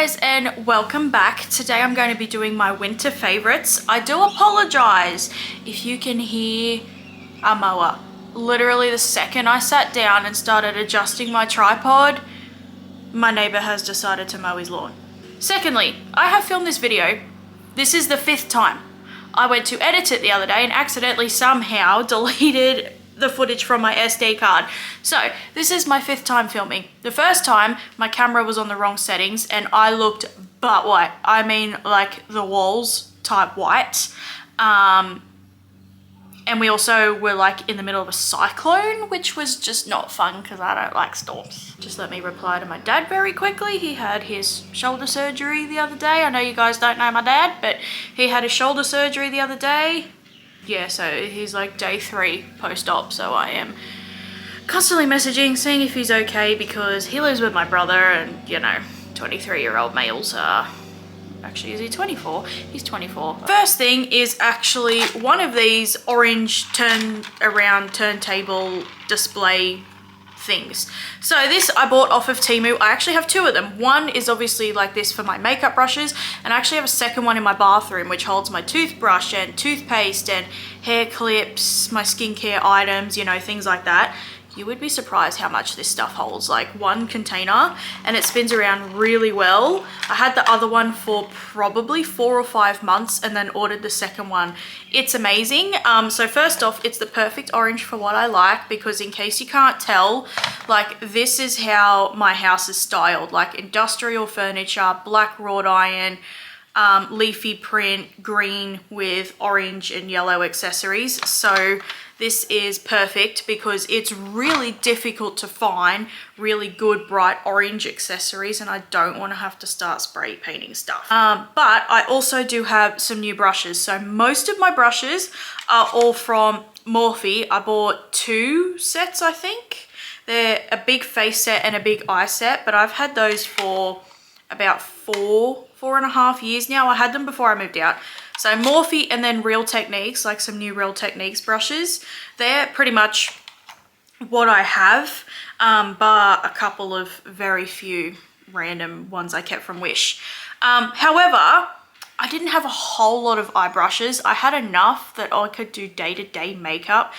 Guys, and welcome back. Today I'm going to be doing my winter favorites. I do apologize if you can hear a mower. Literally the second I sat down and started adjusting my tripod, my neighbor has decided to mow his lawn. Secondly, I have filmed this video. This is the 5th time. I went to edit it the other day and accidentally somehow deleted the footage from my SD card. So this is my 5th time filming. The first time my camera was on the wrong settings and I looked butt white. I mean like the walls type white. And we also were like in the middle of a cyclone, which was just not fun because I don't like storms. Just let me reply to my dad very quickly. He had his shoulder surgery the other day. I know you guys don't know my dad, but he had his shoulder surgery the other day. Yeah, so he's like day 3 post-op, so I am constantly messaging, seeing if he's okay because he lives with my brother and, you know, 23-year-old males are... Actually, is he 24? He's 24. First thing is actually one of these orange turntable display things. So this I bought off of Temu. I actually have 2 of them. One is obviously like this for my makeup brushes, and I actually have a second one in my bathroom which holds my toothbrush and toothpaste and hair clips, my skincare items, you know, things like that. You would be surprised how much this stuff holds, like one container, and it spins around really well. I had the other one for probably 4 or 5 months and then ordered the second one. It's amazing. So first off, it's the perfect orange for what I like, because in case you can't tell, like this is how my house is styled, like industrial furniture, black wrought iron, leafy print, green with orange and yellow accessories. So this is perfect because it's really difficult to find really good bright orange accessories, and I don't want to have to start spray painting stuff. But I also do have some new brushes. So most of my brushes are all from Morphe. I bought 2 sets, I think. They're a big face set and a big eye set, but I've had those for about 4.5 years now. I had them before I moved out. So Morphe and then Real Techniques, like some new Real Techniques brushes. They're pretty much what I have, bar a couple of very few random ones I kept from Wish. However, I didn't have a whole lot of eye brushes. I had enough that I could do day-to-day makeup,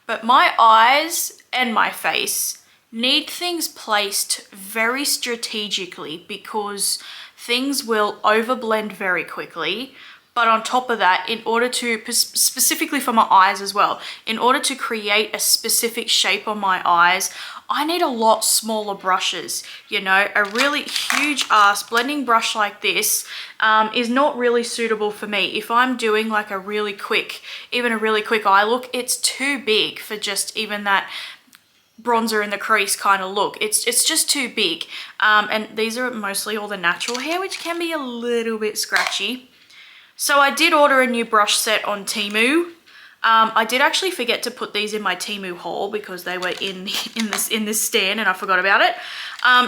but my eyes and my face need things placed very strategically because things will overblend very quickly. But on top of that, in order to, specifically for my eyes as well, in order to create a specific shape on my eyes, I need a lot smaller brushes. You know, a really huge ass blending brush like this is not really suitable for me. If I'm doing like a really quick, even a really quick eye look, it's too big for just even that bronzer in the crease kind of look. It's just too big. And these are mostly all the natural hair, which can be a little bit scratchy. So I did order a new brush set on Temu. I did actually forget to put these in my Temu haul because they were in this stand and I forgot about it.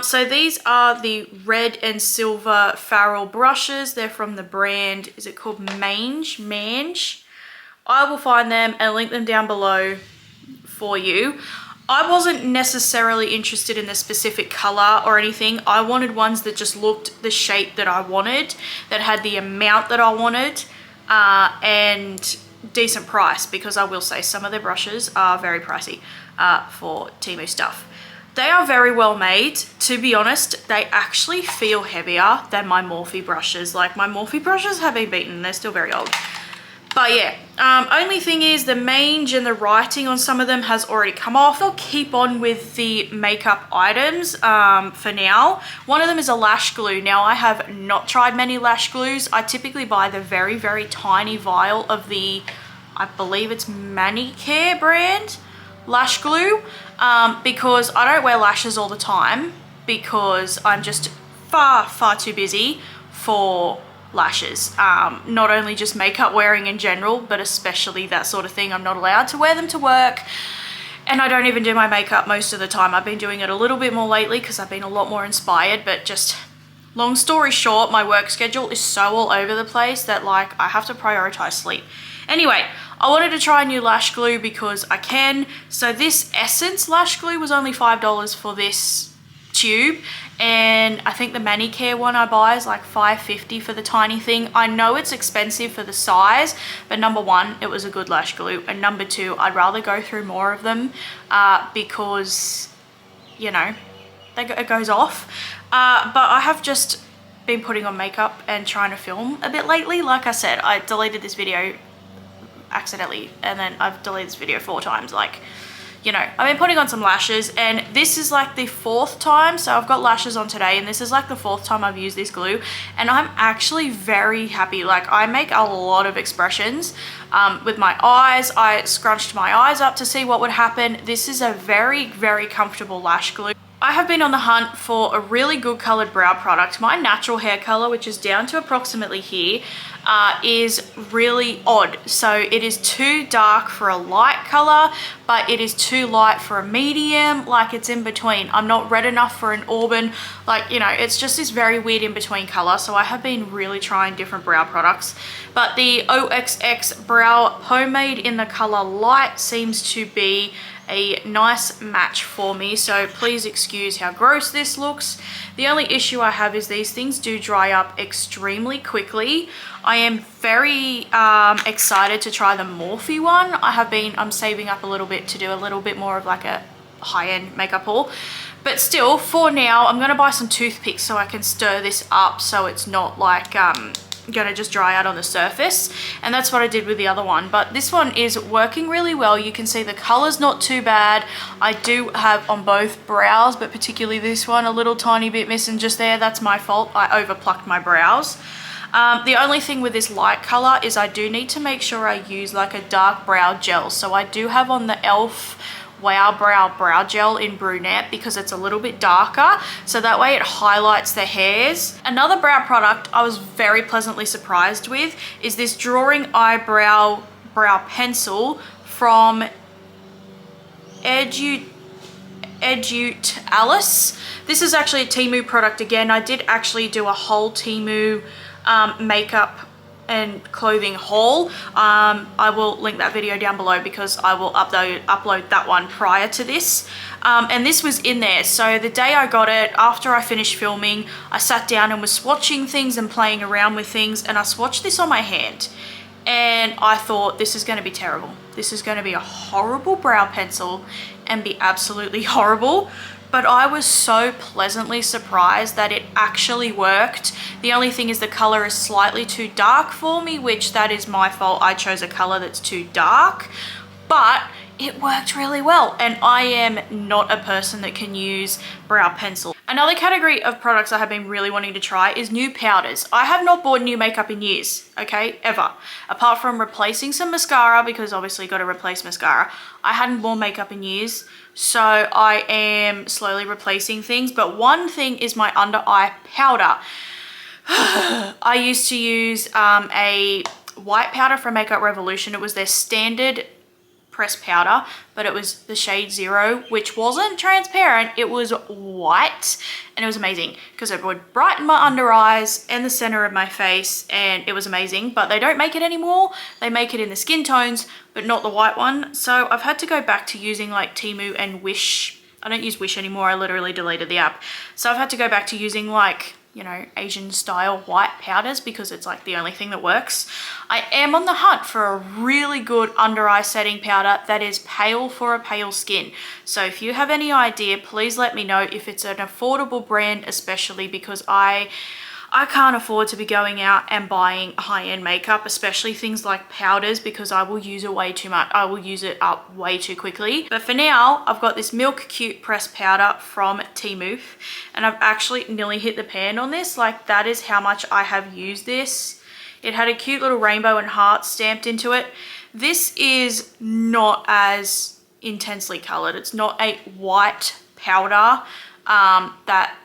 So these are the red and silver Farrell brushes. They're from the brand, is it called Mange? I will find them and link them down below for you. I wasn't necessarily interested in the specific color or anything. I wanted ones that just looked the shape that I wanted, that had the amount that I wanted, and decent price, because I will say some of their brushes are very pricey for Temu stuff. They are very well made. To be honest, they actually feel heavier than my Morphe brushes. Like my Morphe brushes have been beaten, they're still very old. But yeah, only thing is the mange and the writing on some of them has already come off. I'll keep on with the makeup items for now. One of them is a lash glue. Now I have not tried many lash glues. I typically buy the very, very tiny vial of the, I believe it's Manicare brand lash glue, because I don't wear lashes all the time because I'm just far, far too busy for lashes. Not only just makeup wearing in general, but especially that sort of thing. I'm not allowed to wear them to work, and I don't even do my makeup most of the time. I've been doing it a little bit more lately because I've been a lot more inspired, but just long story short, my work schedule is so all over the place that like I have to prioritize sleep. Anyway, I wanted to try a new lash glue because I can. So this Essence lash glue was only $5 for this tube, and I think the Manicare one I buy is like $5.50 for the tiny thing. I know it's expensive for the size, but number one, it was a good lash glue, and number two, I'd rather go through more of them because, you know, it goes off. But I have just been putting on makeup and trying to film a bit lately. Like I said, I deleted this video accidentally, and then I've deleted this video 4 times. Like, you know, I've been putting on some lashes, and this is like the 4th time. So I've got lashes on today, and this is like the 4th time I've used this glue, and I'm actually very happy. Like, I make a lot of expressions with my eyes. I scrunched my eyes up to see what would happen. This is a very, very comfortable lash glue. I have been on the hunt for a really good colored brow product. My natural hair color, which is down to approximately here, is really odd. So it is too dark for a light color, but it is too light for a medium. Like, it's in between. I'm not red enough for an auburn. Like, you know, it's just this very weird in between color. So I have been really trying different brow products, but the OXX brow pomade in the color light seems to be a nice match for me. So please excuse how gross this looks. The only issue I have is these things do dry up extremely quickly. I am very excited to try the Morphe one. I'm saving up a little bit to do a little bit more of like a high-end makeup haul. But still, for now, I'm gonna buy some toothpicks so I can stir this up so it's not like gonna just dry out on the surface, and that's what I did with the other one. But this one is working really well. You can see the color's not too bad. I do have on both brows, but particularly this one, a little tiny bit missing just there. That's my fault. I overplucked my brows. The only thing with this light color is I do need to make sure I use like a dark brow gel. So I do have on the e.l.f. Wow Brow Gel in brunette because it's a little bit darker, so that way it highlights the hairs. Another brow product I was very pleasantly surprised with is this Drawing Eyebrow Brow Pencil from Edute Alice. This is actually a Temu product again. I did actually do a whole Temu makeup and clothing haul. I will link that video down below because I will upload that one prior to this. And this was in there. So the day I got it, after I finished filming, I sat down and was swatching things and playing around with things, and I swatched this on my hand, and I thought, this is going to be terrible. This is going to be a horrible brow pencil and be absolutely horrible. But I was so pleasantly surprised that it actually worked. The only thing is the color is slightly too dark for me, which that is my fault. I chose a color that's too dark, but it worked really well. And I am not a person that can use brow pencil. Another category of products I have been really wanting to try is new powders. I have not bought new makeup in years, okay, ever. Apart from replacing some mascara, because obviously got to replace mascara. I hadn't worn makeup in years. So I am slowly replacing things, but one thing is my under eye powder. I used to use a white powder from Makeup Revolution. It was their standard pressed powder, but it was the shade 0, which wasn't transparent. It was white, and it was amazing because it would brighten my under eyes and the center of my face, and it was amazing. But they don't make it anymore. They make it in the skin tones, but not the white one. So I've had to go back to using like Temu and Wish. I don't use Wish anymore. I literally deleted the app. So I've had to go back to using like, you know, Asian style white powders because it's like the only thing that works. I am on the hunt for a really good under eye setting powder that is pale for a pale skin. So if you have any idea, please let me know if it's an affordable brand, especially because I can't afford to be going out and buying high-end makeup, especially things like powders, because I will use it way too much. I will use it up way too quickly. But for now, I've got this Milk Cute pressed powder from Temu, and I've actually nearly hit the pan on this. Like, that is how much I have used this. It had a cute little rainbow and heart stamped into it. This is not as intensely colored. It's not a white powder that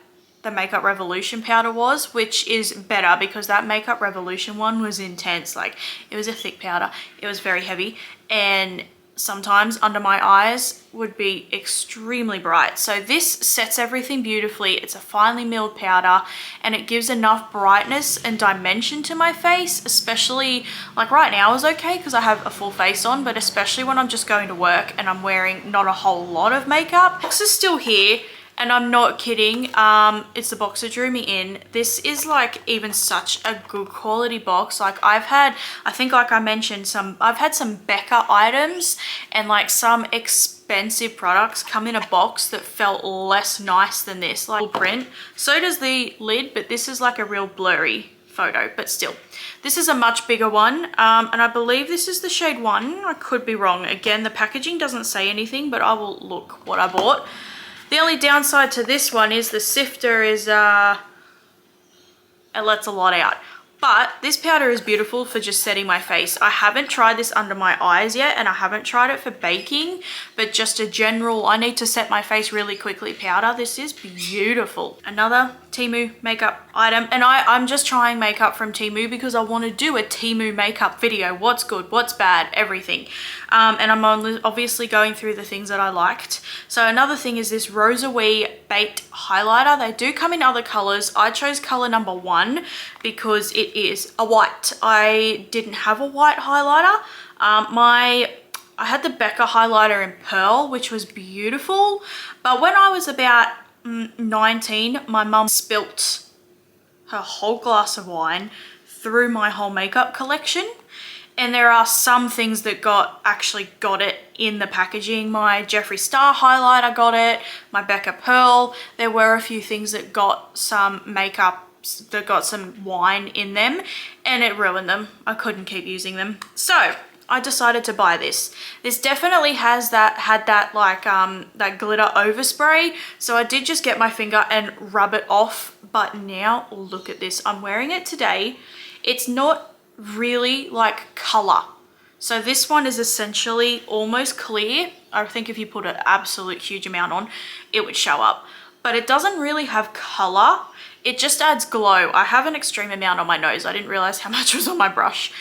the Makeup Revolution powder was, which is better because that Makeup Revolution one was intense. Like, it was a thick powder, it was very heavy, and sometimes under my eyes would be extremely bright. So this sets everything beautifully. It's a finely milled powder, and it gives enough brightness and dimension to my face, especially like right now is okay because I have a full face on, but especially when I'm just going to work and I'm wearing not a whole lot of makeup. The box is still here, And I'm not kidding. It's the box that drew me in. This is like even such a good quality box. Like I think like I mentioned, I've had some Becca items and like some expensive products come in a box that felt less nice than this, like print. So does the lid, but this is like a real blurry photo, but still. This is a much bigger one, and I believe this is the shade 1. I could be wrong. Again, the packaging doesn't say anything, but I will look what I bought. The only downside to this one is the sifter is, it lets a lot out. But this powder is beautiful for just setting my face. I haven't tried this under my eyes yet, and I haven't tried it for baking, but just a general, I need to set my face really quickly powder. This is beautiful. Another Temu makeup item, and I'm just trying makeup from Temu because I want to do a Temu makeup video. What's good, what's bad, everything. And I'm obviously going through the things that I liked. So another thing is this Rosawee Baked Highlighter. They do come in other colors. I chose color number 1 because it is a white. I didn't have a white highlighter. I had the Becca highlighter in Pearl, which was beautiful. But when I was about 19, my mum spilt her whole glass of wine through my whole makeup collection. And there are some things that actually got it in the packaging. My Jeffree Star highlighter got it, my Becca Pearl. There were a few things that got some makeup, that got some wine in them, and it ruined them. I couldn't keep using them. So I decided to buy this. This definitely had that like that glitter overspray. So I did just get my finger and rub it off. But now look at this. I'm wearing it today. It's not really like color. So this one is essentially almost clear. I think if you put an absolute huge amount on, it would show up. But it doesn't really have color. It just adds glow. I have an extreme amount on my nose. I didn't realize how much was on my brush.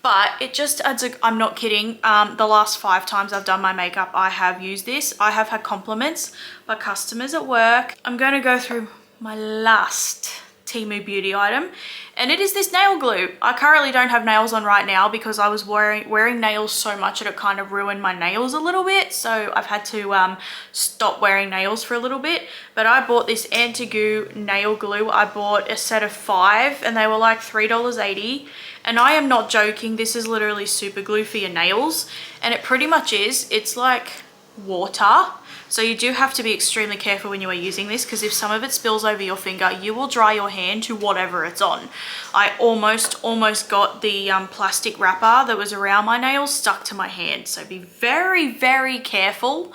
But it just adds I'm not kidding. The last 5 times I've done my makeup, I have used this. I have had compliments by customers at work. I'm going to go through my last Temu beauty item, and it is this nail glue. I currently don't have nails on right now because I was wearing nails so much that it kind of ruined my nails a little bit, so I've had to stop wearing nails for a little bit. But I bought this Antigoo nail glue. I bought a set of 5 and they were like $3.80, and I am not joking. This is literally super glue for your nails, and it pretty much is. It's like water. So you do have to be extremely careful when you are using this, because if some of it spills over your finger, you will dry your hand to whatever it's on. I almost got the plastic wrapper that was around my nails stuck to my hand. So be very, very careful.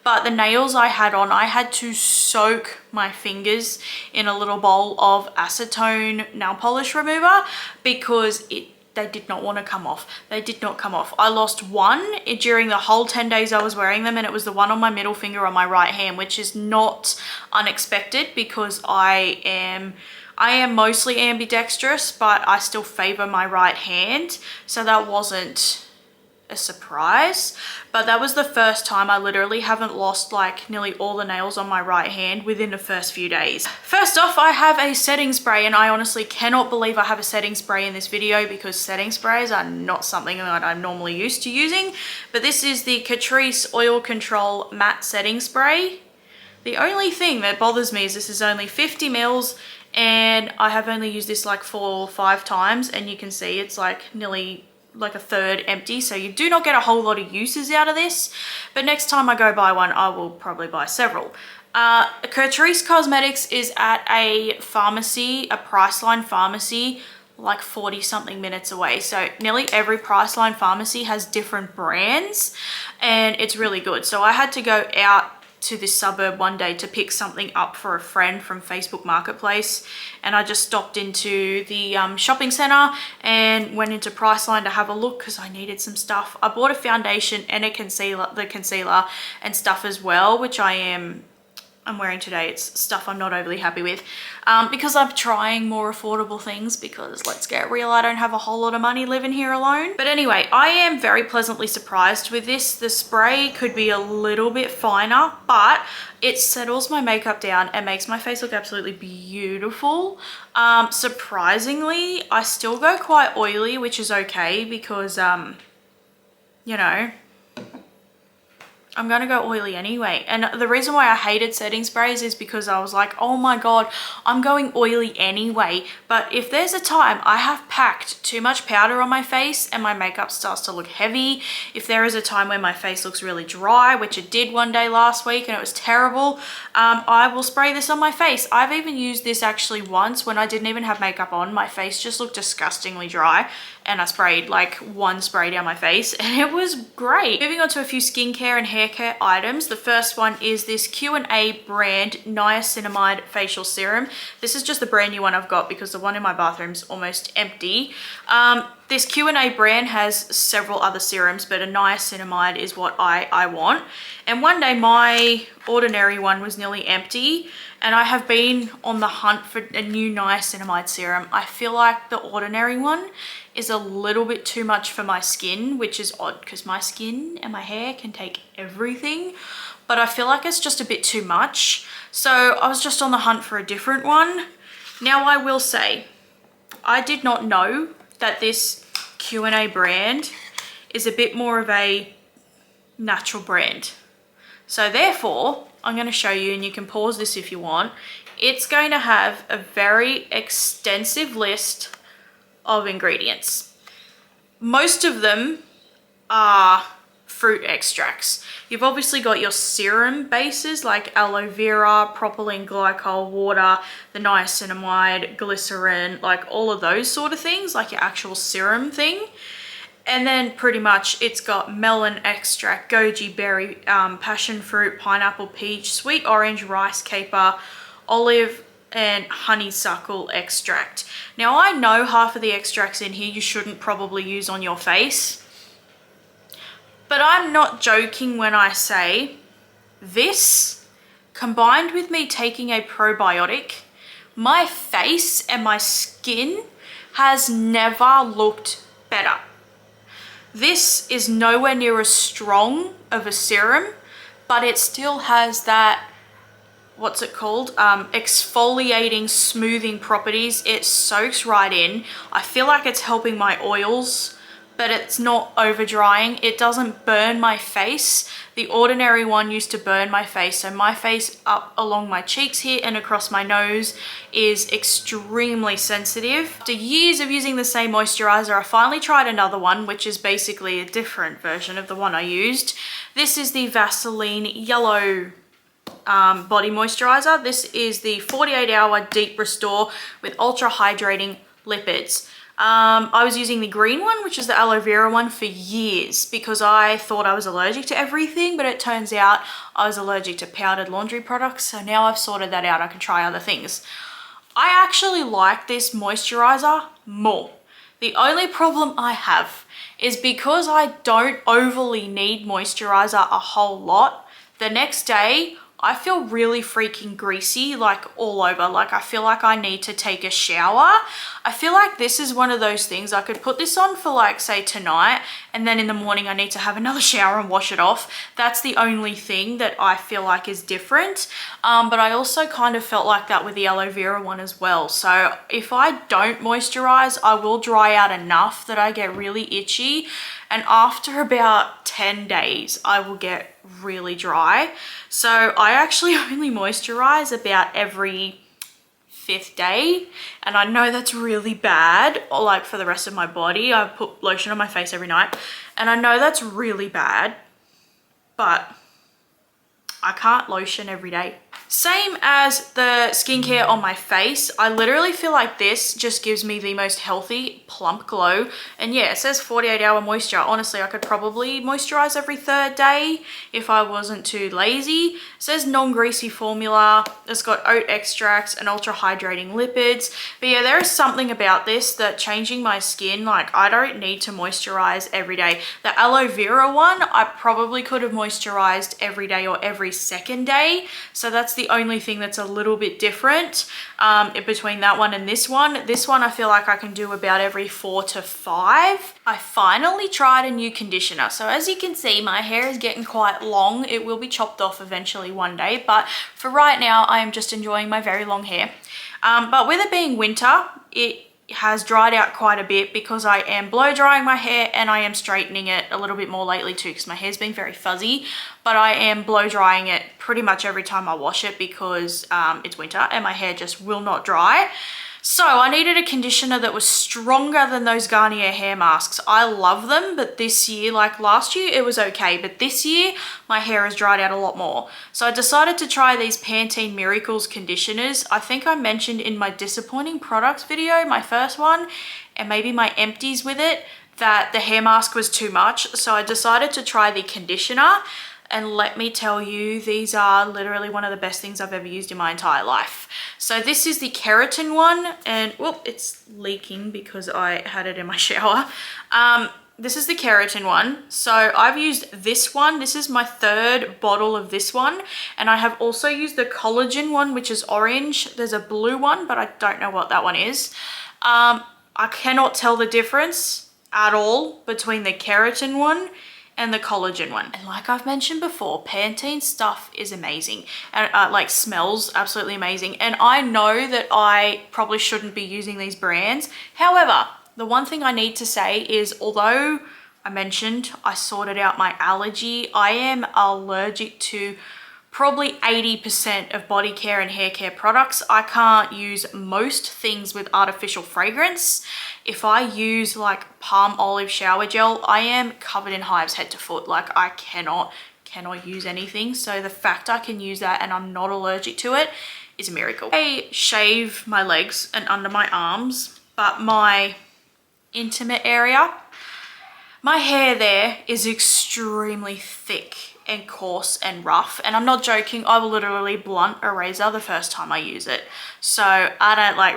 But the nails I had on, I had to soak my fingers in a little bowl of acetone nail polish remover because they did not want to come off. They did not come off. I lost one during the whole 10 days I was wearing them, and it was the one on my middle finger on my right hand, which is not unexpected because I am mostly ambidextrous, but I still favor my right hand. So that wasn't a surprise, but that was the first time. I literally haven't lost like nearly all the nails on my right hand within the first few days. First off, I have a setting spray, and I honestly cannot believe I have a setting spray in this video because setting sprays are not something that I'm normally used to using. But this is the Catrice Oil Control Matte Setting Spray. The only thing that bothers me is this is only 50 mils, and I have only used this like 4 or 5 times, and you can see it's like nearly like a third empty, so you do not get a whole lot of uses out of this. But next time I go buy one, I will probably buy several. Catrice Cosmetics is at a pharmacy, a Priceline pharmacy, like 40 something minutes away. So nearly every Priceline pharmacy has different brands, and it's really good. So I had to go out to this suburb one day to pick something up for a friend from Facebook Marketplace, and I just stopped into the shopping center and went into Priceline to have a look because I needed some stuff. I bought a foundation and a concealer, and stuff as well, which I'm wearing today. It's stuff I'm not overly happy with because I'm trying more affordable things, because let's get real, I don't have a whole lot of money living here alone. But anyway, I am very pleasantly surprised with this. The spray could be a little bit finer, but it settles my makeup down and makes my face look absolutely beautiful. Surprisingly, I still go quite oily, which is okay because, you know, I'm gonna go oily anyway. And the reason why I hated setting sprays is because I was like, oh my God, I'm going oily anyway. But if there's a time I have packed too much powder on my face and my makeup starts to look heavy, if there is a time where my face looks really dry, which it did one day last week and it was terrible, I will spray this on my face. I've even used this actually once when I didn't even have makeup on. My face just looked disgustingly dry and I sprayed like one spray down my face and it was great. Moving on to a few skincare and hair care items. The first one is this Q&A brand Niacinamide facial serum. This is just the brand new one I've got because the one in my bathroom is almost empty. This Q&A brand has several other serums, but a niacinamide is what I want. And one day my ordinary one was nearly empty and I have been on the hunt for a new niacinamide serum. I feel like the ordinary one is a little bit too much for my skin, which is odd because my skin and my hair can take everything, but I feel like it's just a bit too much. So I was just on the hunt for a different one. Now I will say, I did not know that this Q&A brand is a bit more of a natural brand. So therefore, I'm going to show you, and you can pause this if you want. It's going to have a very extensive list of ingredients. Most of them are fruit extracts. You've obviously got your serum bases like aloe vera, propylene glycol, water, the niacinamide, glycerin, like all of those sort of things, like your actual serum thing. And then pretty much it's got melon extract, goji berry, passion fruit, pineapple, peach, sweet orange, rice caper, olive, and honeysuckle extract. Now I know half of the extracts in here you shouldn't probably use on your face, but I'm not joking when I say this, combined with me taking a probiotic, my face and my skin has never looked better. This is nowhere near as strong of a serum, but it still has that, what's it called? Exfoliating, smoothing properties. It soaks right in. I feel like it's helping my oils, but it's not over drying. It doesn't burn my face. The ordinary one used to burn my face. So my face up along my cheeks here and across my nose is extremely sensitive. After years of using the same moisturizer, I finally tried another one, which is basically a different version of the one I used. This is the Vaseline Yellow body moisturizer. This is the 48-hour deep restore with ultra hydrating lipids. I was using the green one, which is the aloe vera one, for years because I thought I was allergic to everything, but it turns out I was allergic to powdered laundry products. So now I've sorted that out. I can try other things. I actually like this moisturizer more. The only problem I have is because I don't overly need moisturizer a whole lot, the next day I feel really freaking greasy, like all over. Like I feel like I need to take a shower. I feel like this is one of those things I could put this on for like say tonight and then in the morning I need to have another shower and wash it off. That's the only thing that I feel like is different. But I also kind of felt like that with the aloe vera one as well. So if I don't moisturize, I will dry out enough that I get really itchy. And after about 10 days, I will get really dry. So I actually only moisturize about every 5th day. And I know that's really bad, or like for the rest of my body. I put lotion on my face every night. And I know that's really bad, but I can't lotion every day. Same as the skincare on my face. I literally feel like this just gives me the most healthy, plump glow. And yeah, it says 48-hour moisture. Honestly, I could probably moisturize every 3rd day if I wasn't too lazy. It says non-greasy formula. It's got oat extracts and ultra hydrating lipids. But yeah, there is something about this that changing my skin, like I don't need to moisturize every day. The aloe vera one, I probably could have moisturized every day or every 2nd day. So that's the only thing that's a little bit different between that one and this one. This one I feel like I can do about every 4 to 5. I finally tried a new conditioner. So as you can see, my hair is getting quite long. It will be chopped off eventually one day, but for right now, I am just enjoying my very long hair. But with it being winter, it has dried out quite a bit because I am blow drying my hair and I am straightening it a little bit more lately too, because my hair's been very fuzzy, but I am blow drying it pretty much every time I wash it because it's winter and my hair just will not dry. So I needed a conditioner that was stronger than those Garnier hair masks. I love them, but this year, like last year, it was okay. But this year, my hair has dried out a lot more. So I decided to try these Pantene Miracles conditioners. I think I mentioned in my disappointing products video, my first one, and maybe my empties with it, that the hair mask was too much. So I decided to try the conditioner. And let me tell you, these are literally one of the best things I've ever used in my entire life. So this is the keratin one, and whoop, it's leaking because I had it in my shower. This is the keratin one. So I've used this one. This is my third bottle of this one. And I have also used the collagen one, which is orange. There's a blue one, but I don't know what that one is. I cannot tell the difference at all between the keratin one and the collagen one. And like I've mentioned before, Pantene stuff is amazing and like smells absolutely amazing. And I know that I probably shouldn't be using these brands. However, the one thing I need to say is, although I mentioned I sorted out my allergy, I am allergic to probably 80% of body care and hair care products. I can't use most things with artificial fragrance. If I use like palm olive shower gel, I am covered in hives head to foot. Like I cannot use anything. So the fact I can use that and I'm not allergic to it is a miracle. I shave my legs and under my arms, but my intimate area, my hair there is extremely thick and coarse and rough, and I'm not joking. I will literally blunt a razor the first time I use it. So I don't like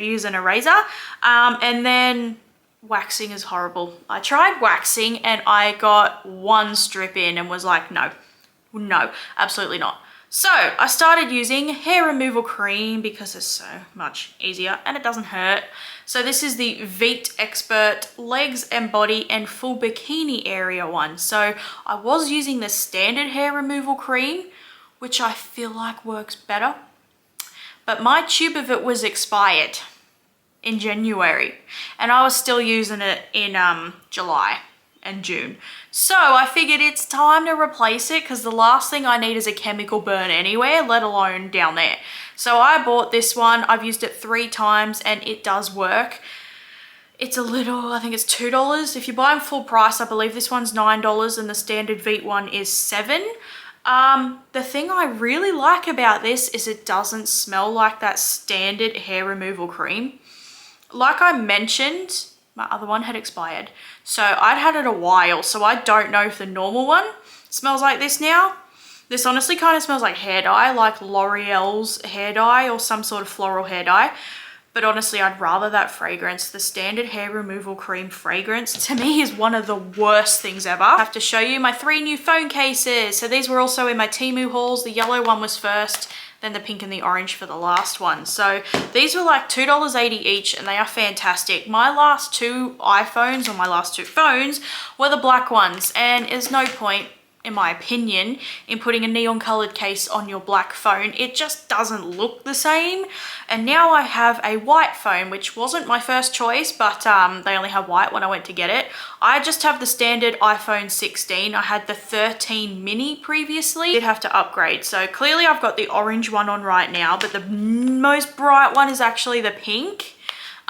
using a razor. And then waxing is horrible. I tried waxing and I got one strip in and was like, no, absolutely not. So I started using hair removal cream because it's so much easier and it doesn't hurt. So this is the Veet Expert Legs and Body and Full Bikini Area one. So I was using the standard hair removal cream, which I feel like works better. But my tube of it was expired in January and I was still using it in July and June. So I figured it's time to replace it because the last thing I need is a chemical burn anywhere, let alone down there. So I bought this one. I've used it 3 times and it does work. It's a little, I think it's $2. If you buy them full price, I believe this one's $9 and the standard Veet one is $7. The thing I really like about this is it doesn't smell like that standard hair removal cream. Like I mentioned, my other one had expired. So I'd had it a while, so I don't know if the normal one smells like this now. This honestly kind of smells like hair dye, like L'Oreal's hair dye or some sort of floral hair dye. But honestly, I'd rather that fragrance. The standard hair removal cream fragrance to me is one of the worst things ever. I have to show you my 3 new phone cases. So these were also in my Temu hauls. The yellow one was first, then the pink and the orange for the last one. So these were like $2.80 each and they are fantastic. My last 2 iPhones or my last 2 phones were the black ones, and there's no point, in my opinion, in putting a neon colored case on your black phone. It just doesn't look the same. And now I have a white phone, which wasn't my first choice, but they only have white when I went to get it. I just have the standard iPhone 16. I had the 13 mini previously. I did have to upgrade. So clearly I've got the orange one on right now, but the most bright one is actually the pink.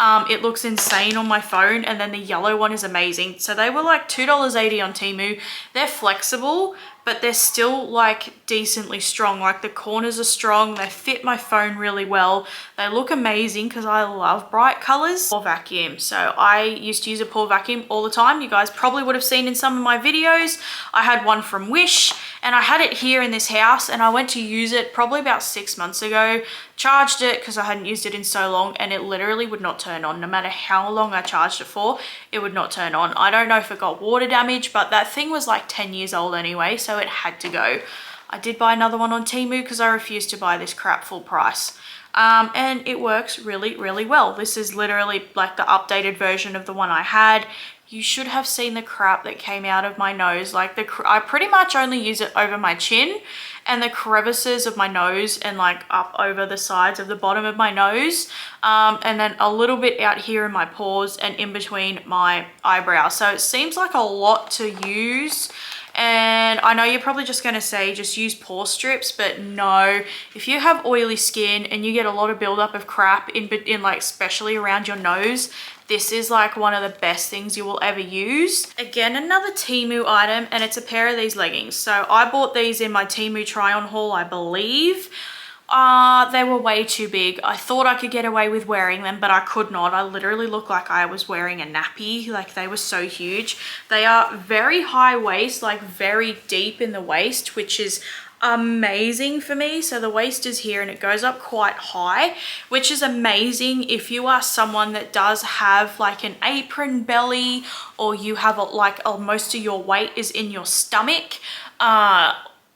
It looks insane on my phone, and then the yellow one is amazing. So they were like $2.80 on Temu. They're flexible, but they're still like decently strong. Like the corners are strong. They fit my phone really well. They look amazing because I love bright colors. Pour vacuum. So I used to use a Pour vacuum all the time. You guys probably would have seen in some of my videos. I had one from Wish and I had it here in this house, and I went to use it probably about 6 months ago. Charged it because I hadn't used it in so long, and it literally would not turn on. No matter how long I charged it for, it would not turn on. I don't know if it got water damage, but that thing was like 10 years old anyway, so it had to go. I did buy another one on Temu because I refused to buy this crap full price. And it works really, really well. This is literally like the updated version of the one I had. you should have seen the crap that came out of my nose. Like I pretty much only use it over my chin and the crevices of my nose and like up over the sides of the bottom of my nose. And then a little bit out here in my pores and in between my eyebrows. So it seems like a lot to use. And I know you're probably just going to say just use pore strips, but no, if you have oily skin and you get a lot of buildup of crap in like especially around your nose, this is like one of the best things you will ever use. Again, another Temu item, and it's a pair of these leggings. So I bought these in my Temu try on haul, I believe. They were way too big. I thought I could get away with wearing them, but I could not. I literally looked like I was wearing a nappy. Like they were so huge. They are very high waist, like very deep in the waist, which is amazing for me. So the waist is here and it goes up quite high, which is amazing if you are someone that does have like an apron belly, or you have most of your weight is in your stomach.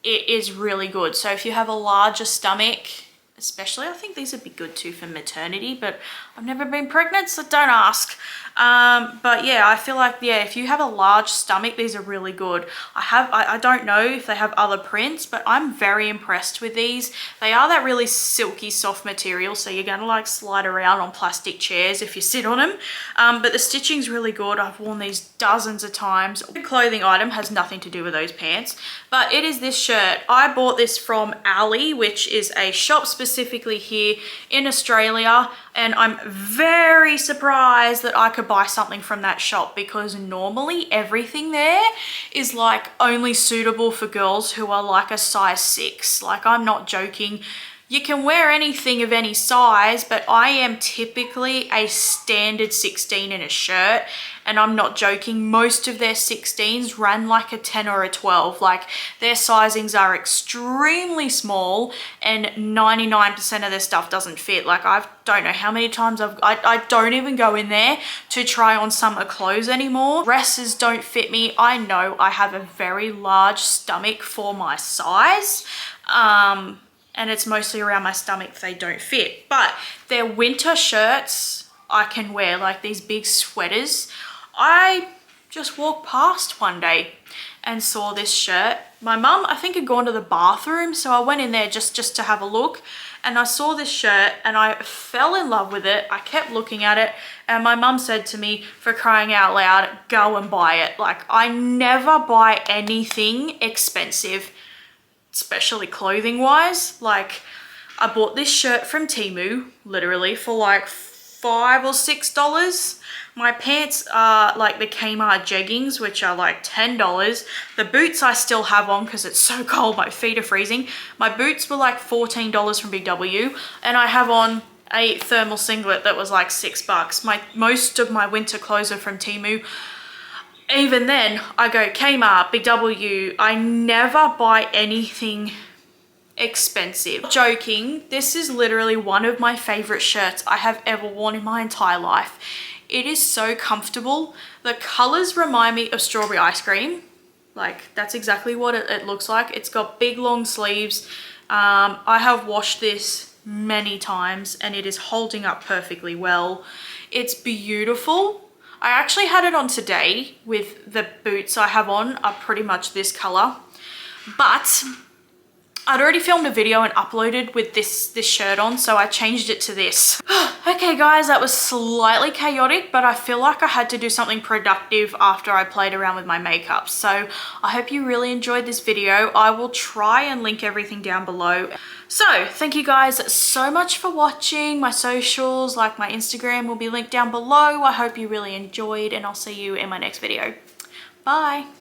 It is really good. So if you have a larger stomach, especially, I think these would be good too for maternity, but I've never been pregnant, so don't ask. But yeah, I feel like, yeah, if you have a large stomach, these are really good. I don't know if they have other prints, but I'm very impressed with these. They are that really silky, soft material, so you're gonna like slide around on plastic chairs if you sit on them. But the stitching's really good. I've worn these dozens of times. The clothing item has nothing to do with those pants, but it is this shirt. I bought this from Ali, which is a shop specifically here in Australia, and I'm very surprised that I could buy something from that shop, because normally everything there is like only suitable for girls who are like a size 6. Like, I'm not joking. You can wear anything of any size, but I am typically a standard 16 in a shirt, and I'm not joking. Most of their 16s run like a 10 or a 12. Like, their sizings are extremely small, and 99% of their stuff doesn't fit. Like, I don't know how many times I don't even go in there to try on summer clothes anymore. Dresses don't fit me. I know I have a very large stomach for my size. And it's mostly around my stomach they don't fit. But their winter shirts I can wear, like these big sweaters. I just walked past one day and saw this shirt. My mum, I think, had gone to the bathroom, so I went in there just to have a look, and I saw this shirt and I fell in love with it. I kept looking at it, and my mum said to me, for crying out loud, go and buy it. Like, I never buy anything expensive, especially clothing wise. Like, I bought this shirt from Temu literally for like $5 or $6. My pants are like the Kmart jeggings, which are like $10. The boots I still have on because it's so cold, my feet are freezing. My boots were like $14 from Big W, and I have on a thermal singlet that was like $6. Most of my winter clothes are from Temu. Even then, I go Kmart, Big W. I never buy anything expensive. Joking, this is literally one of my favorite shirts I have ever worn in my entire life. It is so comfortable. The colors remind me of strawberry ice cream. Like, that's exactly what it looks like. It's got big long sleeves. I have washed this many times and it is holding up perfectly well. It's beautiful. I actually had it on today with the boots I have on are pretty much this color, but I'd already filmed a video and uploaded with this shirt on, so I changed it to this. Okay guys, that was slightly chaotic, but I feel like I had to do something productive after I played around with my makeup. So I hope you really enjoyed this video. I will try and link everything down below. So thank you guys so much for watching. My socials, like my Instagram, will be linked down below. I hope you really enjoyed, and I'll see you in my next video. Bye.